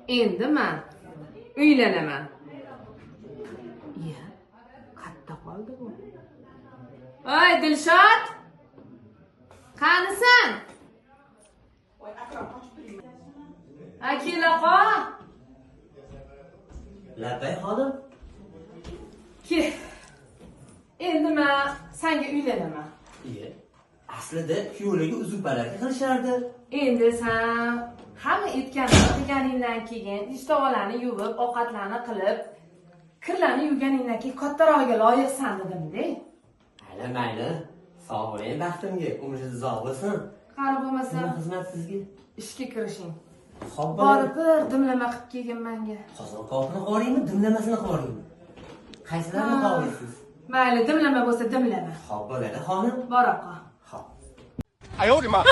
Endi men uylanaman. Iya, qatta qoldi bu. Voy, Dilshod! Qanisan? Akila Labay xonim. Ki, endi men senga uylanaman. Iya. Aslida kuyovlarga uzuk-balarga qilishardi. Endi sen hamma aytganini qilganingdan keyin ishtovalarni yuvib, ovqatlarni qilib, kirlarni yuvganingdan keyin kattarog'iga loyiqsan dedim-da. Mayli, mayli. Sog' bo'ling baxtimga, umringiz uzoq bo'lsin. Qari bo'lmasa, Nima xizmat sizga? ishga kirishing. Xo'p, Borib bir dimlama qilib kelgin menga. qozon qopini qoriymi, dimlamasini qoriymi? Qaysilarini qoriysiz? Mayli, dimlama bo'lsa dimlama. Xo'p, bo'ladi xonim. Bor oqa. Xo'p. 哎呦我的妈！